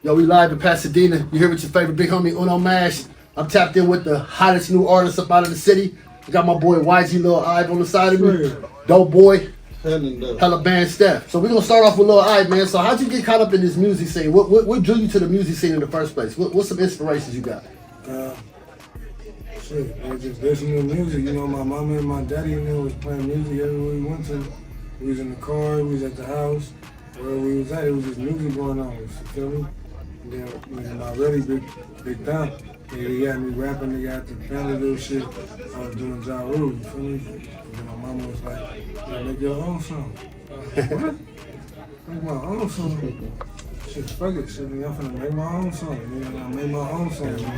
Yo, we live in Pasadena. You here with your favorite big homie Unomash. I'm tapped in with the hottest new artists up out of the city. I got my boy YG Lil Ive on the side of me. Dough Boi. Hella Bandz Steph. So we're gonna start off with Lil Ive, man. So how'd you get caught up in this music scene? What drew you to the music scene in the first place? What's some inspirations you got? Shit, I was just listening to music. You know, my mama and my daddy and them was playing music everywhere we went to. We was in the car, we was at the house. Wherever we was at, it was just music going on. You feel me? And then when I really big time, he got me rapping, they got the family little shit. I was doing Ja Rule, you feel me? And then my mama was like, yeah, make your own song. What? Make my own song? Shit, fuck it, shit, nigga, I'm finna make my own song. Nigga, I made my own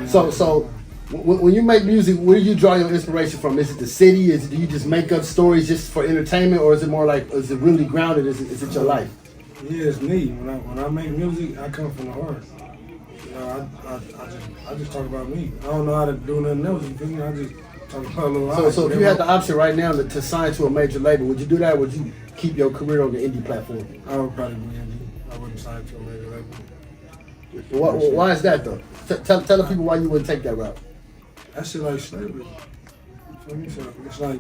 song. So when you make music, where do you draw your inspiration from? Is it the city? Do you just make up stories just for entertainment, or is it more like, is it really grounded? Is it your life? Yeah, it's me. When I make music, I come from the heart. You know, I just talk about me. I don't know how to do nothing else. You feel me? I just talk about Lil I. So if you had the option right now to sign to a major label, would you do that? Or would you keep your career on the indie platform? I would probably be indie. I wouldn't sign to a major label. Why is that though? Tell the people why you wouldn't take that route. That shit like slavery. You feel me? So it's like,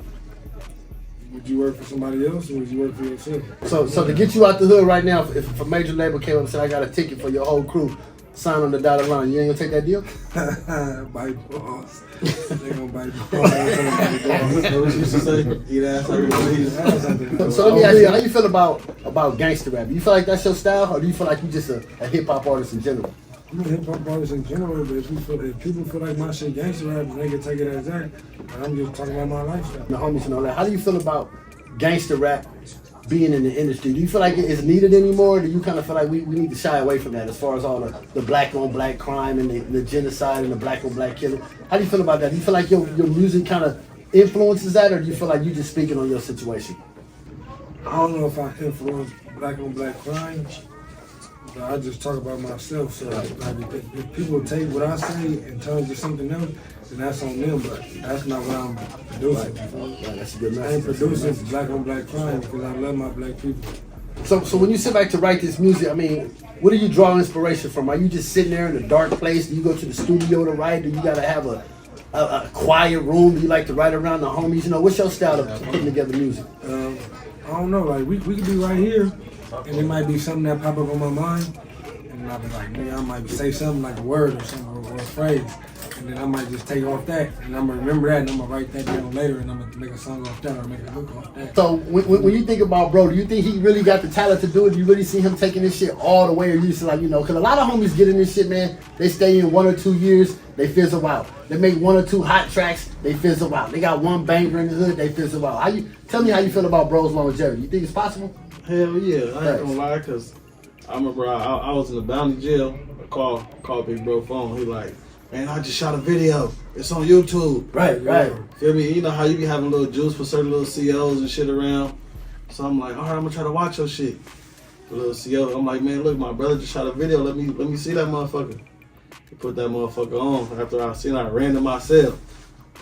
would you work for somebody else or would you work for yourself? So to get you out the hood right now, if a major label came up and said, I got a ticket for your whole crew, sign on the dotted line, you ain't gonna take that deal? Bite balls. They gonna bite balls. What you used to say? Eat ass like a So let me ask you, how you feel about gangster rap? Do you feel like that's your style, or do you feel like you just a hip hop artist in general? I'm a hip hop artist in general, but if people feel like my shit gangster rap, they can take it as that. And I'm just talking about my lifestyle. The homies know that. How do you feel about gangster rap being in the industry? Do you feel like it's needed anymore? Or do you kind of feel like we need to shy away from that as far as all the black on black crime and the genocide and the black on black killing? How do you feel about that? Do you feel like your music kind of influences that, or do you feel like you just speaking on your situation? I don't know if I influence black on black crime. I just talk about myself, so like, if people take what I say and turn it to something else, then that's on them, but that's not what I'm producing. Right, that's a good message. I ain't producing black on black crime because I love my black people. So when you sit back to write this music, I mean, what do you draw inspiration from? Are you just sitting there in a dark place? Do you go to the studio to write? Do you gotta have a quiet room? Do you like to write around the homies? You know, what's your style of putting together music? I don't know, like we could be right here, and it might be something that pop up on my mind, and I'll be like, nigga, I might say something like a word or something or a phrase, and then I might just take off that, and I'm gonna remember that, and I'm gonna write that down later, and I'm gonna make a song off that or make a hook off that. So when you think about bro, do you think he really got the talent to do it? Do you really see him taking this shit all the way, or you just like, you know, because a lot of homies get in this shit, man, they stay in 1 or 2 years, they fizzle out. They make 1 or 2 hot tracks, they fizzle out. They got one banger in the hood, they fizzle out. Tell me how you feel about bro's longevity. You think it's possible? Hell yeah, I ain't gonna lie, cause I remember I was in the Bounty jail. I called Big Bro phone. He like, man, I just shot a video. It's on YouTube. Right. Feel me? You know how you be having a little juice for certain little COs and shit around. So I'm like, all right, I'm gonna try to watch your shit. The little CO, I'm like, man, look, my brother just shot a video. Let me see that motherfucker. He put that motherfucker on. After I seen, I ran to myself.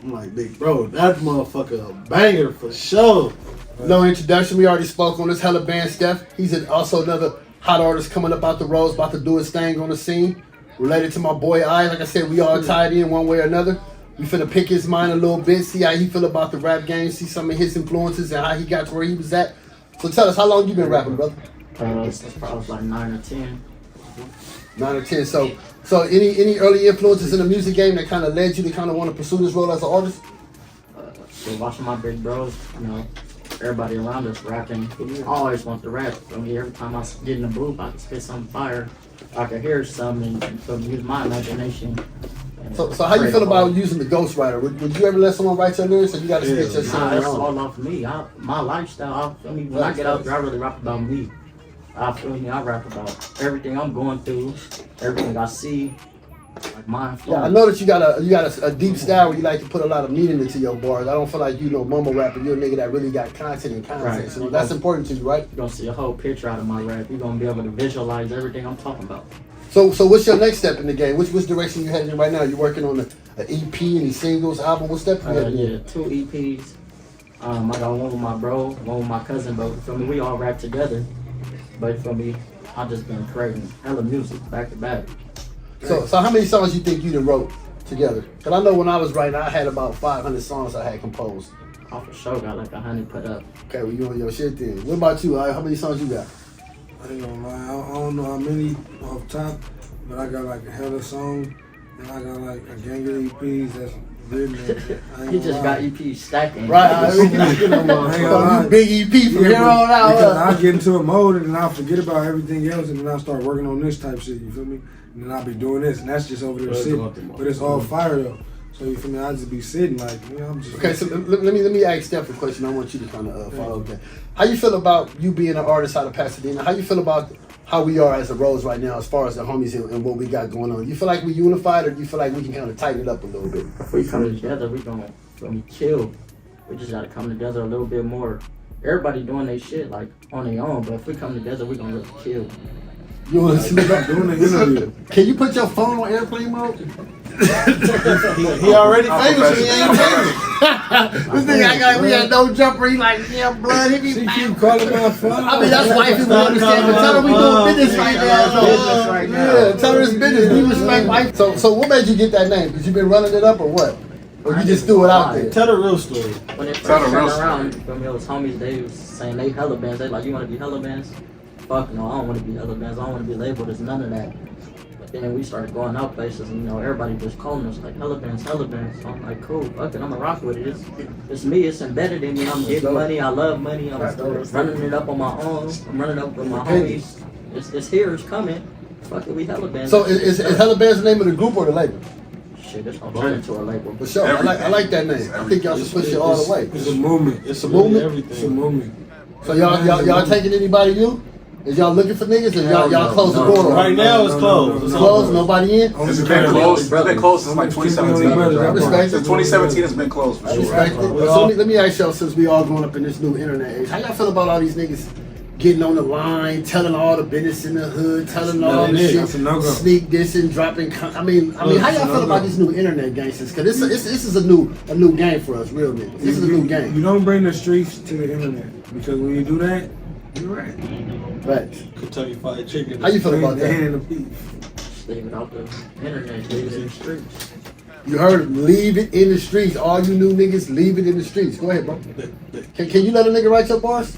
I'm like, big bro, that motherfucker a banger for sure. No introduction. We already spoke on this. Hella Bandz Steph. He's also another hot artist coming up out the roads, about to do his thing on the scene. Related to my boy I. Like I said, we all tied in one way or another. We finna pick his mind a little bit, see how he feel about the rap game, see some of his influences and how he got to where he was at. So tell us, how long you been rapping, brother? It's probably like 9 or 10. 9 or 10. So any early influences in the music game that kind of led you to kind of want to pursue this role as an artist? So watching my big bros, you know, everybody around us rapping. I always want to rap. I mean, every time I get in the booth, I can spit something fire. I can hear something and so use my imagination. So how you feel about using the ghostwriter? Would you ever let someone write your lyrics, or you got to spit your shit on That's your own? all off me. My lifestyle. I mean, when I get out there, I really rap about me. I rap about everything I'm going through, everything I see, like my influence. Yeah, I know that you got a deep style where you like to put a lot of meaning into your bars. I don't feel like you know mumble rapper. You're a nigga that really got content and context. Right. So that's important to you, right? You're gonna see a whole picture out of my rap. You're gonna be able to visualize everything I'm talking about. So what's your next step in the game? Which direction you heading in right now? You working on an EP, any singles, album? What step you heading in? Yeah, 2 EPs. I got one with my bro, one with my cousin, but for me, we all rap together. But for me, I've just been creating hella music back to back. So how many songs you think you done wrote together? Because I know when I was writing, I had about 500 songs I had composed. I for sure got like 100 put up. Okay, well, you on your shit then. What about you? How many songs you got? I ain't gonna lie, I don't know how many off top, but I got like a hella song, and I got like a gang of EPs that's written. You just got EP stacking. Right, you big EP from here on out. Because I get into a mode and then I'll forget about everything else, and then I'll start working on this type shit, you feel me? And then I'll be doing this, and that's just over there sitting. But it's all fire though. So you feel me? I just be sitting like, you know, I'm just. Okay, so let me ask Steph a question. I want you to kind of follow that. How you feel about you being an artist out of Pasadena? How you feel about how we are as a Rose right now, as far as the homies and what we got going on? You feel like we unified, or do you feel like we can kind of tighten it up a little bit? If we come together, we gonna be chill. We just gotta come together a little bit more. Everybody doing their shit like on their own, but if we come together, we gonna really chill. You want to slip up doing the interview? Can you put your phone on airplane mode? He already famous. He ain't famous. This nigga, we got no jumper. He like, yeah, blood. He be She keep calling my phone. I mean, that's why people understand. But tell her we doing business right now. Business right now. Yeah, tell her it's business. We respect life. So what made you get that name? Because you been running it up or what? Or you just threw it out there? Tell the real story. When it first turned around, when it was homies, they was saying they hella bands. They like, you want to be hella bands? Fuck no, I don't want to be hella bands. I don't want to be labeled as none of that. But then we started going out places, and you know, everybody just calling us like hella bands, hella bands. So I'm like, cool, fuck it, I'm gonna rock with it. It's me. It's embedded in me. I'm getting money. I love money. I'm running it up on my own. I'm running up with my homies. It's here. It's coming. Fuck it, we hella bands. So is hella bands the name of the group or the label? Shit, it's gonna turn into a label. For sure, I like that name. I think y'all should push it all the way. It's a movement. It's a movement. Everything. It's a movement. So y'all taking anybody new? Is y'all looking for niggas? Or y'all close the door? Right now it's closed. It's closed. Nobody in. It's been closed. It's been closed since like 2017. Respect Since 2017, it's been closed for I sure. respect it. So let me ask y'all, since we all growing up in this new internet age, how y'all feel about all these niggas getting on the line, telling all the business in the hood, telling all the shit, sneak this and dropping? I mean, how y'all feel about these new internet gangsters? Because this is a new game for us, real niggas. This is a new game. You don't bring the streets to the internet, because when you do that, you're right. Right. Kentucky Fried Chicken. How you feel about that? Leave it out the internet, leave it in the streets. You heard him. Leave it in the streets. All you new niggas, leave it in the streets. Go ahead, bro. Can you let a nigga write your bars?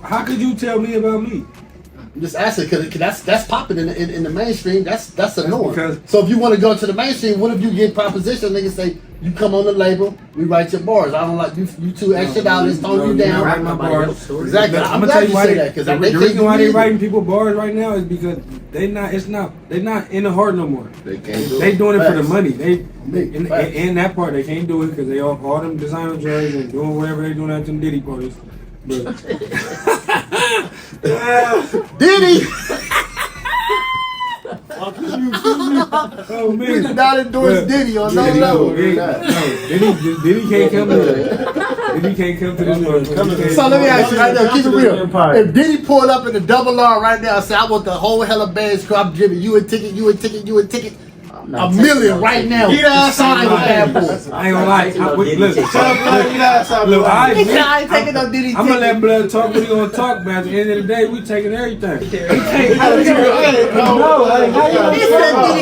How could you tell me about me? I'm just asking, because that's popping in the mainstream. That's a norm. Because- So if you want to go to the mainstream, what if you get proposition? Niggas say, you come on the label, we write your bars. I don't like you two extra dollars, tone you down. Write my bars. Exactly. I'm gonna glad tell you you why say that, because the reason why they writing people bars right now is because they're not in the heart no more. They can't do They doing it for the Facts. money. Facts. In that part they can't do it because they all them designer drugs and doing whatever they doing at them Diddy parties. But Diddy! oh We man, did not endorse Diddy on no level. Diddy can't come to Diddy can't come to this one. So let me ask you right now, keep it real. If Diddy pulled up in the double R right now and said, I want the whole hella Bandz crew, I'm giving you a ticket, you a ticket, you a ticket. $1 million right now. Sign with that boy. I ain't gonna lie. Look, I ain't taking no Diddy ticket. I'm gonna let Blood talk what he gonna talk, man. At the end of the day, we taking everything. He said Diddy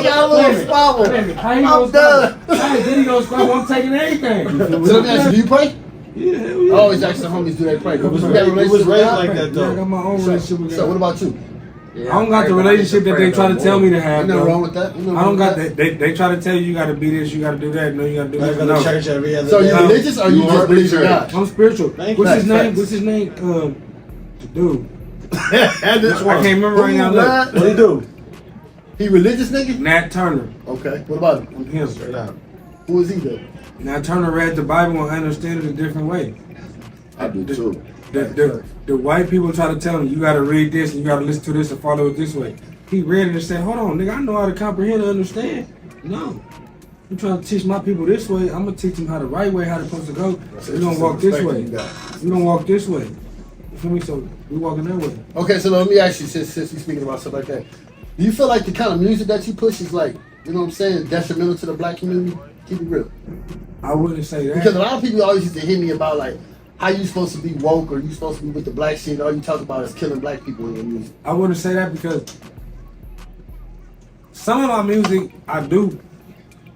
got a little squabble. I'm done. Hey, Diddy gonna squabble. I'm taking everything. So let me ask you, do you pray? Yeah, hell yeah. I always ask the homies, do they pray? You got a It was relationship with raised God? like that I though. got my own relationship with So God. what about you? Yeah, I don't got the relationship that they try to tell me to have. Ain't nothing though. wrong with that. I don't got that. They try to tell you gotta be this, you gotta do that. No, you gotta do I that. go to No. church every other So day. you religious or you just believe in God? I'm spiritual. Thank What's you. his name? Facts. What's his name? Dude. And this I one. can't remember right now. Look. What he do? He religious nigga? Nat Turner. Okay. What about him? Him. Straight out. Who is he though? Nat Turner read the Bible and understood it a different way. I do too. The white people try to tell him, you gotta read this and you gotta listen to this and follow it this way. He read it and said, hold on, nigga, I know how to comprehend and understand. No. I'm trying to teach my people this way. I'm gonna teach them how the right way, how they're supposed to go. We don't walk this way. We don't walk this way. You feel me? So we walking that way. Okay, so let me ask you, since you're speaking about stuff like that, do you feel like the kind of music that you push is like, you know what I'm saying, detrimental to the black community? Keep it real. I wouldn't say that. Because a lot of people always used to hit me about like, how you supposed to be woke or you supposed to be with the black shit? All you talk about is killing black people in your music. I wouldn't say that because some of my music I do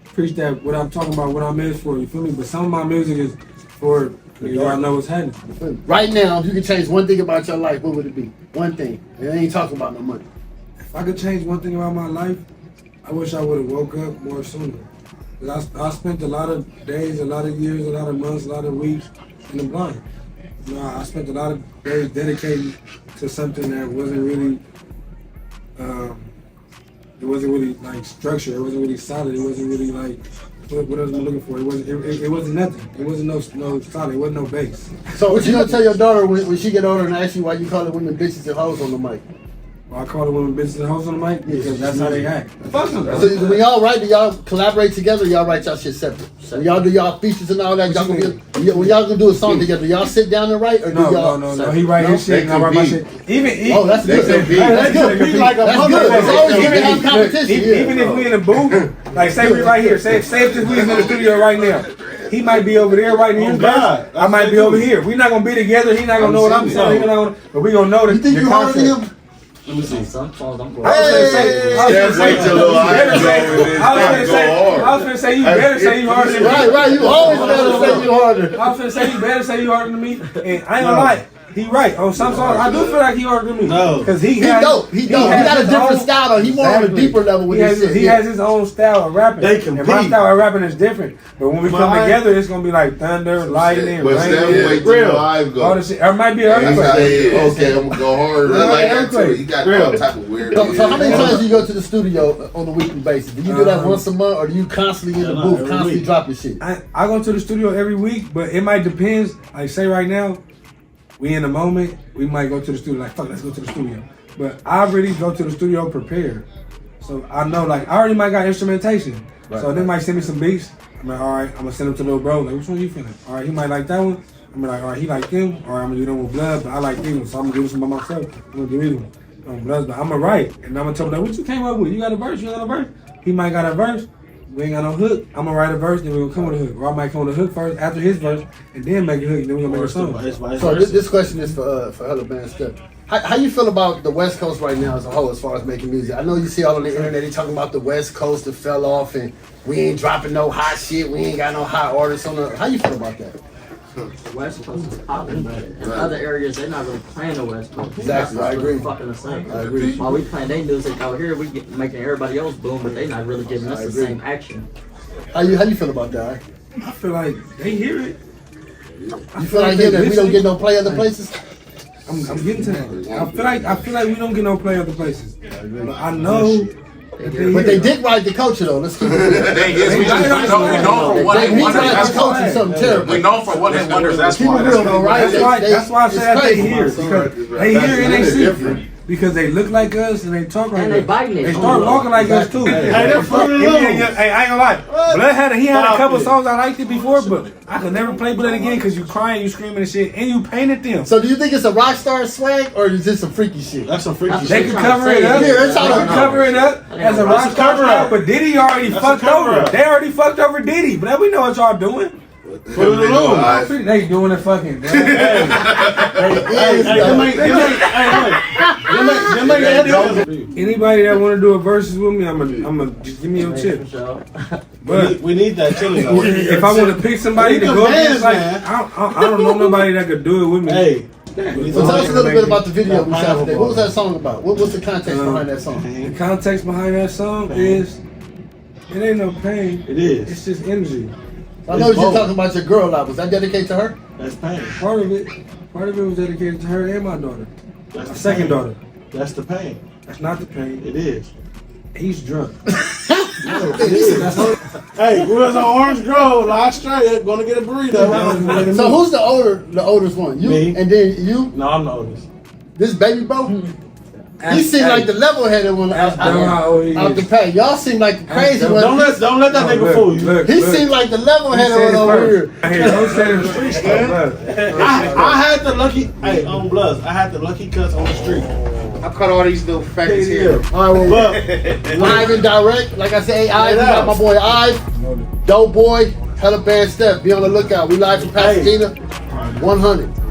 preach that what I'm talking about, what I'm in for. You feel me? But some of my music is for y'all know what's happening. Right now, if you could change one thing about your life, what would it be? One thing. And I ain't talking about no money. If I could change one thing about my life, I wish I would have woke up more sooner. I spent a lot of days, a lot of years, a lot of months, a lot of weeks in the blind. You know, I spent a lot of days dedicated to something that wasn't really, it wasn't really like structured. It wasn't really solid. It wasn't really like what else am I looking for. It wasn't nothing. It wasn't no solid. It wasn't no base. So what you gonna tell your daughter when she get older and ask you why you call it women bitches and hoes on the mic? Well, I call the women bitches and hoes on the mic because that's how they act. Fuck them. So when y'all write, do y'all collaborate together or y'all write y'all shit separate? When y'all do y'all features and all that, y'all gonna when y'all gonna do a song together, do y'all sit down and write or do y'all? No. He write his shit and I write my shit. Oh, that's good. That's good. Like a That's good. It's always good to have competition. Even if we in the booth, like say we right here, say if this we in the studio right now. He might be over there writing his verse. I might be over here. We're not gonna be together. He's not gonna know what I'm saying. But we gonna know that. You think you harder than him? Let me see. Some phones I'm going. Wait till Lil Ive go in I was gonna say you better say you harder than me. Right. You always better say you harder. I was gonna say you better say you harder than me. And I ain't gonna lie. He right on some songs. I do feel like he harder than me. No, because He dope. He got a different style though. He more on a deeper level with his shit. He has his own style of rapping. They compete. And my style of rapping is different. But when we come together, it's gonna be like thunder, lightning, But Steph, wait till Lil Ive go. all this shit. Or it might be an earthquake. Okay, I'm gonna go harder. I like that too. He got all type of weird. So how many times do you go to the studio on a weekly basis? Do you do that once a month or do you constantly in the booth, constantly dropping shit? I go to the studio every week, but it might depend. Like say right now, we in the moment, we might go to the studio like, fuck, let's go to the studio. But I really go to the studio prepared. So I know, like, I already might got instrumentation. Right. So they might send me some beats. I'm like, all right, I'm gonna send them to little bro. Like, which one you feeling? All right, he might like that one. I'm like, all right, he like them. All right, I'm gonna do them with blood, but I like them. So I'm gonna do this by myself. I'm gonna do either one. Bloods, but I'm gonna write. And I'm gonna tell him, like, what you came up with? You got a verse? You got a verse? He might got a verse. We ain't got no hook. I'm gonna write a verse, then we're gonna come with a hook. Or I might come with a hook first, after his verse, and then make a hook, and then we're gonna make a song. So this question is for Hella Bandz Steph. How you feel about the West Coast right now as a whole as far as making music? I know you see all on the internet, they talking about the West Coast that fell off and we ain't dropping no hot shit, we ain't got no hot artists on the... How you feel about that? The West Coast is popping, but in other areas they're not really playing the West Coast. Exactly, I agree. Fucking the same. I agree. While we playing their music out here, we making everybody else boom, but they not really giving us the same action. How you feel about that? I feel like they hear it. You feel like that we don't get no play other places? I'm getting to that. I feel like we don't get no play other places. But I know. But they did ride the culture though. Let's keep it real. We know for what They hit wonders. ride the culture something terrible. We know for what hit wonders. That's Keep it why. real though, right? That's why I said that they hear. It's Because they hear and they see. Because they look like us and they talk like And us. they biting it. They start walking like us too. Hey, they're fucking Hey, I ain't gonna lie. Blood had a couple songs I liked it before, but I could never play Blood again because you crying, you screaming and shit, and you painted them. So do you think it's a rock star swag or is this some freaky shit? That's some freaky They shit. could cover it up. Yeah, they're trying to cover it up as a rock star swag, but Diddy already fucked over. They already fucked over Diddy, but we know what y'all doing. Put it alone. They doing it fucking. Anybody that want to do a versus with me, I'm gonna just give me your tip. But we need that chili though. If I want to pick somebody to go against, like I don't know nobody that could do it with me. Hey. So tell us a little bit about the video we shot today. What was that song about? What's the context behind that song? The context behind that song is it ain't no pain. It is. It's just energy. I know you're talking about your girl lot. Was that dedicated to her? That's pain. Part of it was dedicated to her and my daughter. My second daughter. That's the pain. That's not the pain. It is. He's drunk. Hey, we was on Orange Grove, Australia, gonna get a burrito. So who's the oldest one? You? Me. And then you? No, I'm the oldest. This baby bro? He seemed like the level-headed one out the pack. Y'all seem like the crazy one. Don't let that nigga fool you. He seemed like the level-headed one over here. Don't say the street stuff. I had the lucky, on Bloods, I had the lucky cuts on the street. I cut all these little facts here. All right, well, live and direct. Like I said, Ive, we got my boy Ive, Dough Boi, Hella Bandz Steph. Be on the lookout. We live from Pasadena. 100.